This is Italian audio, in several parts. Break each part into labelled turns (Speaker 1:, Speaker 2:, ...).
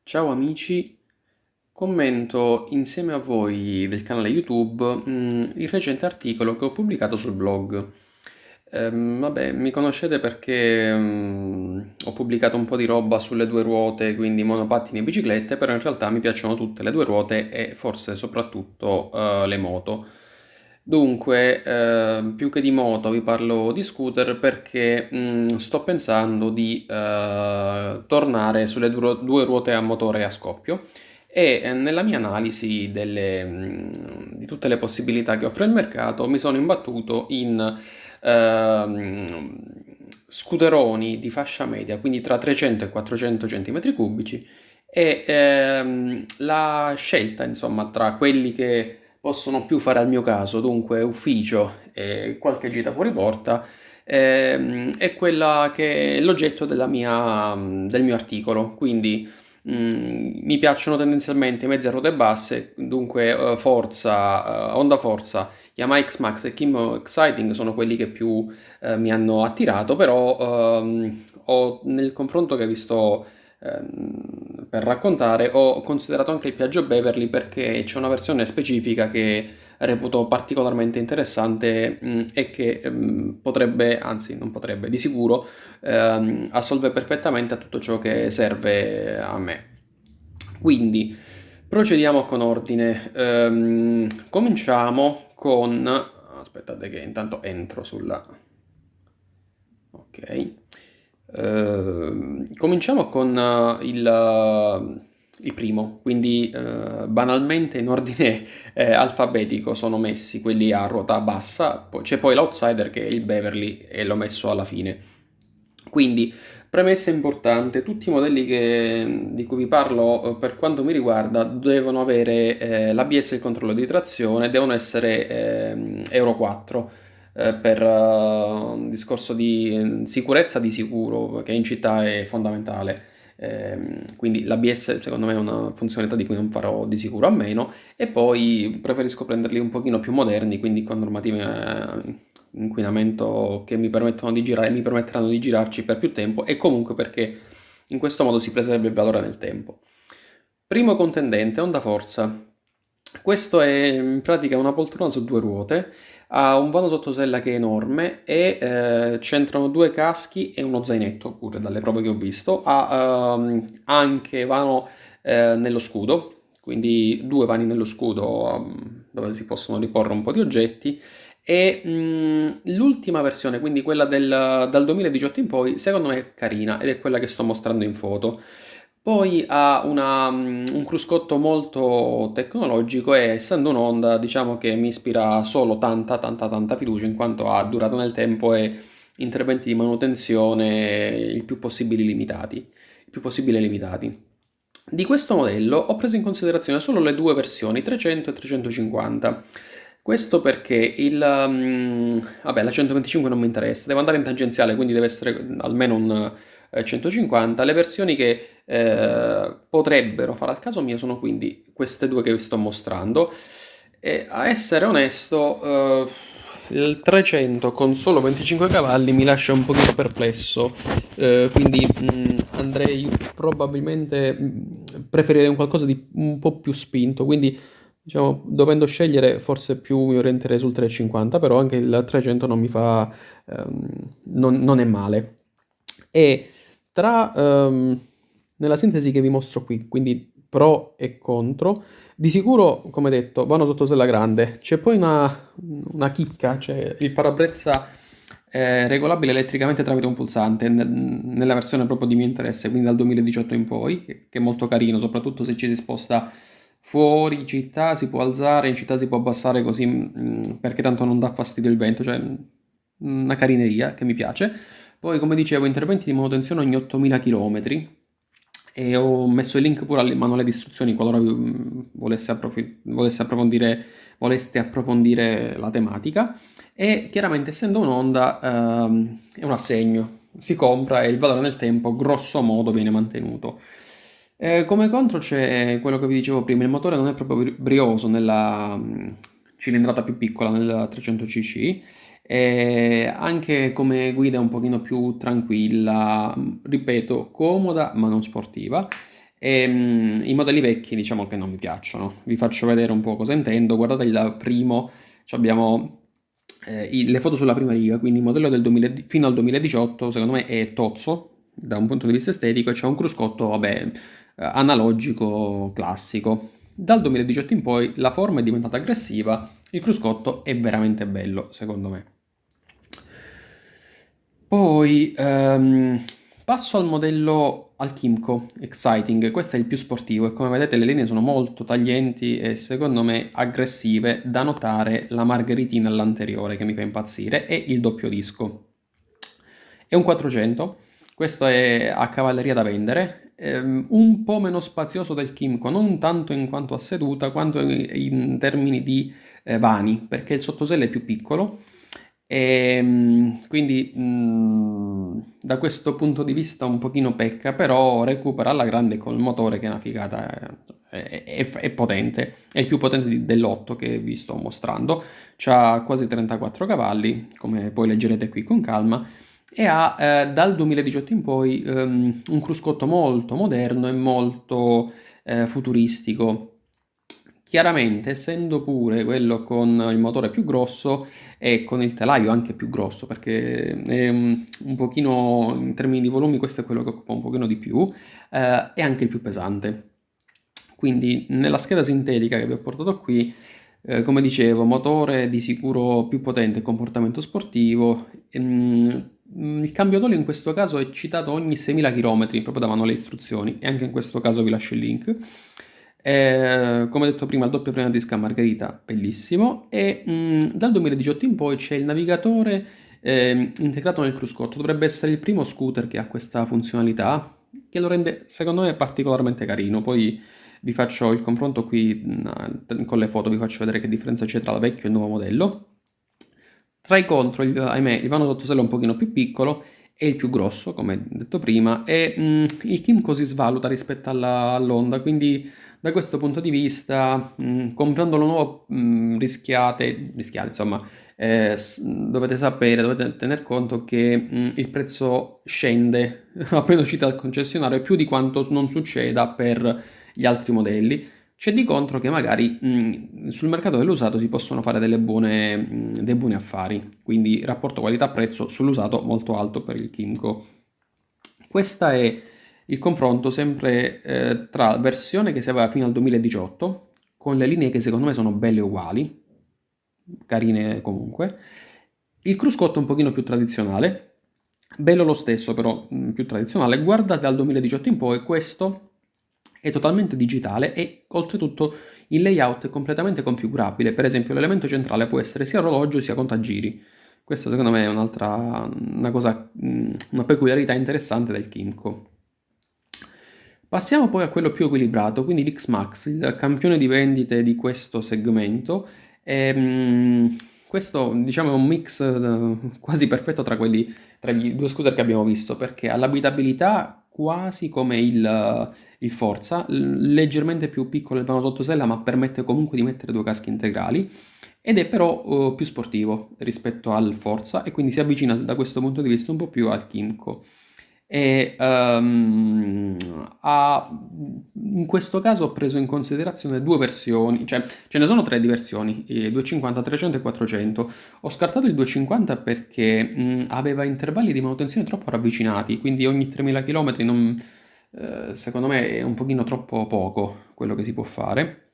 Speaker 1: Ciao amici, commento insieme a voi del canale YouTube il recente articolo che ho pubblicato sul blog. Vabbè, mi conoscete perché ho pubblicato un po' di roba sulle due ruote, quindi monopattini e biciclette, però in realtà mi piacciono tutte le due ruote e forse soprattutto le moto. Dunque, più che di moto vi parlo di scooter perché sto pensando di tornare sulle due ruote a motore a scoppio e nella mia analisi di tutte le possibilità che offre il mercato mi sono imbattuto in ehm, scooteroni di fascia media, quindi tra 300 e 400 centimetri cubici e la scelta, insomma, tra quelli che possono più fare al mio caso, dunque ufficio e qualche gita fuori porta, è quella che è l'oggetto del mio articolo. Quindi mi piacciono tendenzialmente i mezzi a ruote basse, dunque Honda Forza, Yamaha X-Max e Kimmo Exciting sono quelli che più mi hanno attirato, però nel confronto che vi sto per raccontare, ho considerato anche il Piaggio Beverly perché c'è una versione specifica che reputo particolarmente interessante e che potrebbe, anzi non potrebbe, di sicuro assolve perfettamente a tutto ciò che serve a me. Quindi procediamo con ordine. Cominciamo con... Aspettate che intanto entro sulla... Ok. Cominciamo con il primo, quindi banalmente in ordine alfabetico sono messi quelli a ruota bassa, poi c'è poi l'outsider che è il Beverly e l'ho messo alla fine. Quindi, premessa importante, tutti i modelli di cui vi parlo, per quanto mi riguarda, devono avere l'ABS e il controllo di trazione, devono essere Euro 4 per un discorso di sicurezza di sicuro, che in città è fondamentale. Quindi l'ABS secondo me è una funzionalità di cui non farò di sicuro a meno e poi preferisco prenderli un pochino più moderni, quindi con normative inquinamento che mi permettono di girare, mi permetteranno di girarci per più tempo e comunque perché in questo modo si preserva il valore nel tempo. Primo contendente, Honda Forza. Questo è in pratica una poltrona su due ruote, ha un vano sottosella che è enorme e c'entrano due caschi e uno zainetto, pure dalle prove che ho visto. Ha anche vano nello scudo, quindi due vani nello scudo dove si possono riporre un po' di oggetti. E l'ultima versione, quindi quella dal 2018 in poi, secondo me è carina ed è quella che sto mostrando in foto. Poi ha un cruscotto molto tecnologico e essendo un'Honda diciamo che mi ispira solo tanta fiducia in quanto ha durata nel tempo e interventi di manutenzione il più possibile limitati. Di questo modello ho preso in considerazione solo le due versioni 300 e 350. Questo perché vabbè, la 125 non mi interessa, devo andare in tangenziale, quindi deve essere almeno un 150. Le versioni che potrebbero fare al caso mio sono quindi queste due che vi sto mostrando. E a essere onesto, il 300 con solo 25 cavalli mi lascia un pochino perplesso, quindi andrei probabilmente, preferirei un qualcosa di un po' più spinto, quindi diciamo, dovendo scegliere forse più mi orienterei sul 350, però anche il 300 non mi fa, non è male. E tra, nella sintesi che vi mostro qui, quindi pro e contro, di sicuro, come detto, vano sottosella grande. C'è poi una chicca, cioè il parabrezza è regolabile elettricamente tramite un pulsante nella versione proprio di mio interesse, quindi dal 2018 in poi, che è molto carino, soprattutto se ci si sposta fuori città, si può alzare, in città si può abbassare così, perché tanto non dà fastidio il vento, cioè una carineria che mi piace. Poi, come dicevo, interventi di manutenzione ogni 8000 km e ho messo il link pure al manuale di istruzioni qualora voleste approfondire la tematica. E chiaramente, essendo un'onda, è un assegno, si compra e il valore nel tempo, grosso modo, viene mantenuto. Come contro c'è quello che vi dicevo prima, il motore non è proprio brioso nella cilindrata più piccola, nel 300 cc, e anche come guida è un pochino più tranquilla, ripeto, comoda ma non sportiva. I modelli vecchi diciamo che non mi piacciono. Vi faccio vedere un po' cosa intendo. Guardate il primo, abbiamo le foto sulla prima riga, quindi il modello del 2000 fino al 2018 secondo me è tozzo da un punto di vista estetico e c'è un cruscotto, vabbè, analogico, classico. Dal 2018 in poi la forma è diventata aggressiva, il cruscotto è veramente bello, secondo me. Poi passo al modello al Kimco Exciting, questo è il più sportivo e come vedete le linee sono molto taglienti e secondo me aggressive, da notare la margheritina all'anteriore che mi fa impazzire e il doppio disco. È un 400, questo è a cavalleria da vendere, un po' meno spazioso del Kimco, non tanto in quanto a seduta quanto in termini di vani, perché il sottosella è più piccolo e quindi da questo punto di vista un pochino pecca, però recupera alla grande col motore che è una figata, è potente, è il più potente dell'8 che vi sto mostrando, c'ha quasi 34 cavalli, come poi leggerete qui con calma, e ha dal 2018 in poi un cruscotto molto moderno e molto futuristico. Chiaramente, essendo pure quello con il motore più grosso e con il telaio anche più grosso, perché è un pochino, in termini di volumi, questo è quello che occupa un pochino di più, è anche il più pesante. Quindi nella scheda sintetica che vi ho portato qui, come dicevo, motore di sicuro più potente, comportamento sportivo. Il cambio d'olio in questo caso è citato ogni 6.000 km, proprio davano le istruzioni, e anche in questo caso vi lascio il link. Come detto prima, il doppio freno a disco a margherita, bellissimo. E dal 2018 in poi c'è il navigatore integrato nel cruscotto. Dovrebbe essere il primo scooter che ha questa funzionalità, che lo rende secondo me particolarmente carino. Poi vi faccio il confronto qui con le foto, vi faccio vedere che differenza c'è tra il vecchio e il nuovo modello. Tra i contro, ahimè, il vano sottosella è un pochino più piccolo e il più grosso, come detto prima, e il Kimco si svaluta rispetto all'Honda, quindi da questo punto di vista, comprandolo nuovo, rischiate, insomma, dovete sapere, dovete tener conto che il prezzo scende appena uscita dal concessionario più di quanto non succeda per gli altri modelli. C'è di contro che magari sul mercato dell'usato si possono fare dei buoni affari, quindi rapporto qualità-prezzo sull'usato molto alto per il Kimco. Questo è il confronto sempre tra versione che si aveva fino al 2018, con le linee che secondo me sono belle uguali, carine comunque, il cruscotto un pochino più tradizionale, bello lo stesso però più tradizionale. Guardate dal 2018 in poi, questo è totalmente digitale e oltretutto il layout è completamente configurabile. Per esempio l'elemento centrale può essere sia orologio sia contagiri. Questo secondo me è una cosa, una peculiarità interessante del Kimco. Passiamo poi a quello più equilibrato, quindi l'X-Max, il campione di vendite di questo segmento. Questo diciamo è un mix quasi perfetto tra gli due scooter che abbiamo visto, perché ha l'abitabilità quasi come il Forza, leggermente più piccolo il vano sottosella, ma permette comunque di mettere due caschi integrali. Ed è però più sportivo rispetto al Forza e quindi si avvicina da questo punto di vista un po' più al Kimco. E in questo caso ho preso in considerazione due versioni, cioè ce ne sono tre di versioni, 250, 300 e 400. Ho scartato il 250 perché aveva intervalli di manutenzione troppo ravvicinati, quindi ogni 3000 km secondo me è un pochino troppo poco quello che si può fare,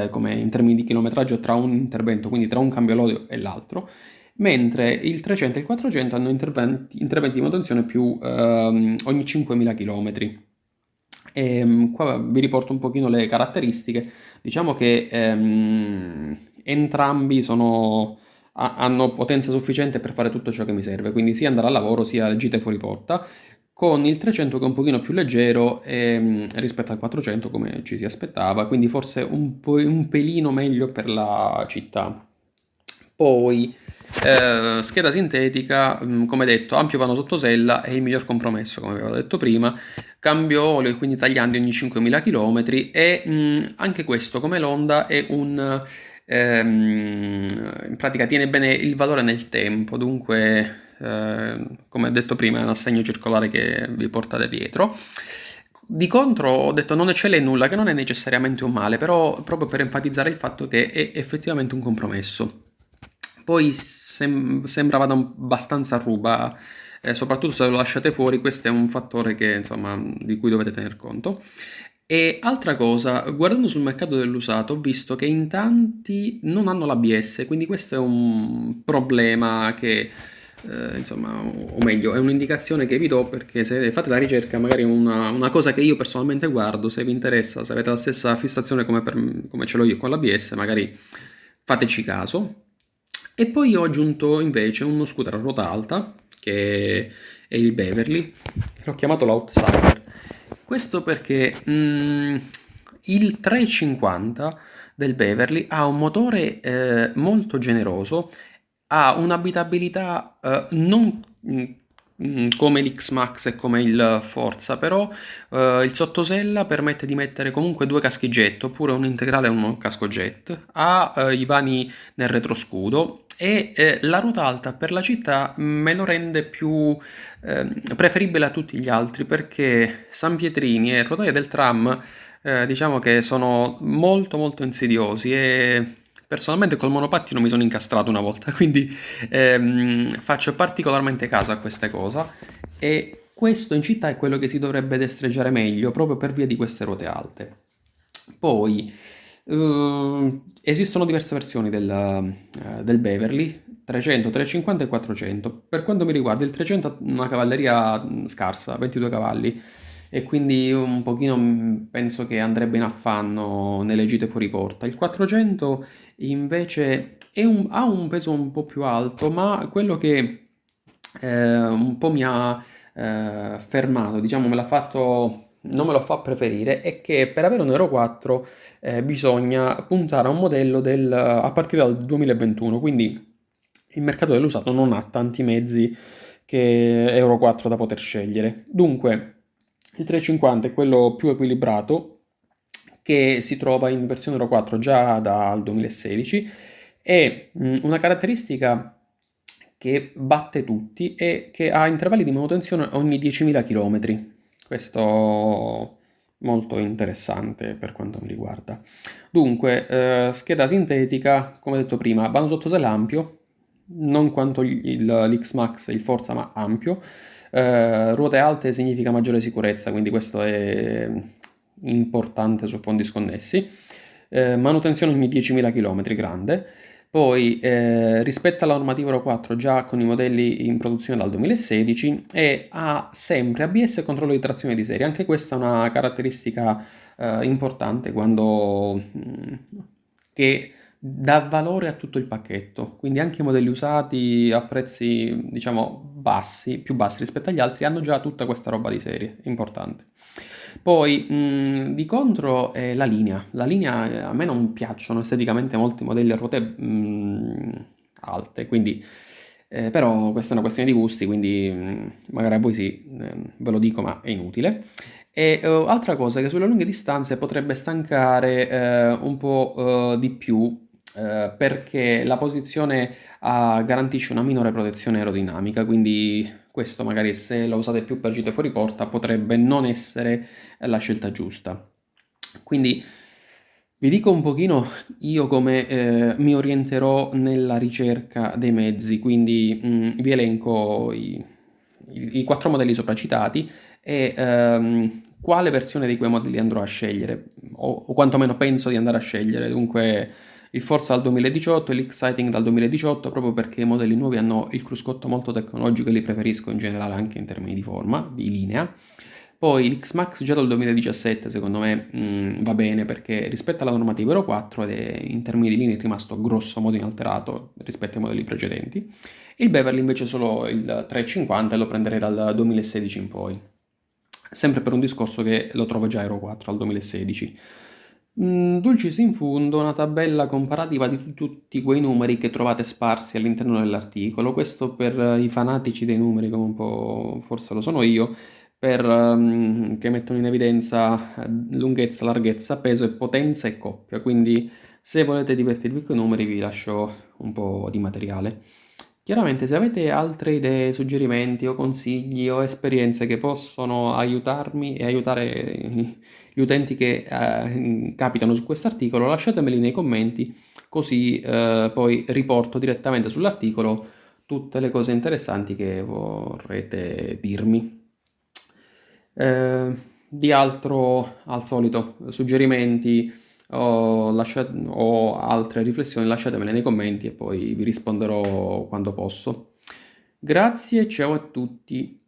Speaker 1: come in termini di chilometraggio tra un intervento, quindi tra un cambio all'olio e l'altro, mentre il 300 e il 400 hanno interventi di manutenzione più ogni 5000 km. Qua vi riporto un pochino le caratteristiche. Diciamo che entrambi hanno potenza sufficiente per fare tutto ciò che mi serve, quindi sia andare al lavoro sia gite fuori porta, con il 300 che è un pochino più leggero rispetto al 400 come ci si aspettava, quindi forse un pelino meglio per la città. Poi, scheda sintetica, come detto, ampio vano sottosella è il miglior compromesso, come avevo detto prima, cambio olio, quindi tagliandi ogni 5.000 km e anche questo, come l'Honda, è in pratica tiene bene il valore nel tempo, dunque, come detto prima, è un assegno circolare che vi portate dietro. Di contro ho detto non eccelle in nulla, che non è necessariamente un male, però proprio per enfatizzare il fatto che è effettivamente un compromesso. Poi sembrava abbastanza ruba, soprattutto se lo lasciate fuori, questo è un fattore che, insomma, di cui dovete tener conto. E altra cosa, guardando sul mercato dell'usato, ho visto che in tanti non hanno l'ABS, quindi questo è un problema che, insomma, o meglio, è un'indicazione che vi do perché se fate la ricerca, magari una cosa che io personalmente guardo, se vi interessa, se avete la stessa fissazione come ce l'ho io con l'ABS, magari fateci caso. E poi ho aggiunto invece uno scooter a ruota alta, che è il Beverly, l'ho chiamato l'Outsider. Questo perché il 350 del Beverly ha un motore molto generoso, ha un'abitabilità non come l'X-Max e come il Forza, però il sottosella permette di mettere comunque due caschi jet, oppure un integrale e un casco jet, ha i vani nel retroscudo e la ruota alta per la città me lo rende più preferibile a tutti gli altri perché San Pietrini e rotaie del tram diciamo che sono molto molto insidiosi e personalmente col monopattino mi sono incastrato una volta, quindi faccio particolarmente caso a queste cose e questo in città è quello che si dovrebbe destreggiare meglio proprio per via di queste ruote alte. Poi esistono diverse versioni del Beverly, 300, 350 e 400. Per quanto mi riguarda, il 300 ha una cavalleria scarsa, 22 cavalli, e quindi un pochino penso che andrebbe in affanno nelle gite fuori porta. Il 400 invece ha un peso un po' più alto, ma quello che un po' mi ha fermato, diciamo, non me lo fa preferire, è che per avere un Euro 4 bisogna puntare a un modello a partire dal 2021, quindi il mercato dell'usato non ha tanti mezzi che Euro 4 da poter scegliere. Dunque, il 350 è quello più equilibrato che si trova in versione Euro 4 già dal 2016 e una caratteristica che batte tutti è che ha intervalli di manutenzione ogni 10.000 km. Questo molto interessante per quanto mi riguarda. Dunque, scheda sintetica, come detto prima, vano sottosella ampio, non quanto l'X-Max e il Forza, ma ampio. Ruote alte significa maggiore sicurezza, quindi questo è importante su fondi sconnessi. Manutenzione ogni 10.000 km, grande. Poi rispetta la normativa Euro 4 già con i modelli in produzione dal 2016 e ha sempre ABS e controllo di trazione di serie. Anche questa è una caratteristica importante che dà valore a tutto il pacchetto. Quindi anche i modelli usati a prezzi, diciamo, bassi, più bassi rispetto agli altri, hanno già tutta questa roba di serie. Importante. Poi, di contro, la linea. La linea, a me non piacciono esteticamente molti modelli a ruote alte, quindi, però questa è una questione di gusti, quindi magari a voi sì, ve lo dico, ma è inutile. E altra cosa che sulle lunghe distanze potrebbe stancare un po' di più perché la posizione garantisce una minore protezione aerodinamica, quindi questo magari se lo usate più per gite fuori porta potrebbe non essere la scelta giusta. Quindi vi dico un pochino io come mi orienterò nella ricerca dei mezzi, quindi vi elenco i quattro modelli sopracitati e quale versione di quei modelli andrò a scegliere, o quantomeno penso di andare a scegliere. Dunque il Forza dal 2018 e l'Exciting dal 2018, proprio perché i modelli nuovi hanno il cruscotto molto tecnologico e li preferisco in generale anche in termini di forma, di linea. Poi l'X-Max già dal 2017 secondo me va bene perché rispetto alla normativa Euro 4 ed è in termini di linea è rimasto grosso modo inalterato rispetto ai modelli precedenti. Il Beverly invece solo il 350 e lo prenderei dal 2016 in poi. Sempre per un discorso che lo trovo già Euro 4 al 2016. Dulcis in fundo, una tabella comparativa di tutti quei numeri che trovate sparsi all'interno dell'articolo. Questo per i fanatici dei numeri, come un po' forse lo sono io, che mettono in evidenza lunghezza, larghezza, peso e potenza e coppia. Quindi se volete divertirvi con i numeri vi lascio un po' di materiale. Chiaramente, se avete altre idee, suggerimenti o consigli o esperienze che possono aiutarmi e aiutare gli utenti che capitano su quest'articolo, lasciatemeli nei commenti, così poi riporto direttamente sull'articolo tutte le cose interessanti che vorrete dirmi. Di altro, al solito, suggerimenti o altre riflessioni, lasciatemele nei commenti e poi vi risponderò quando posso. Grazie, ciao a tutti.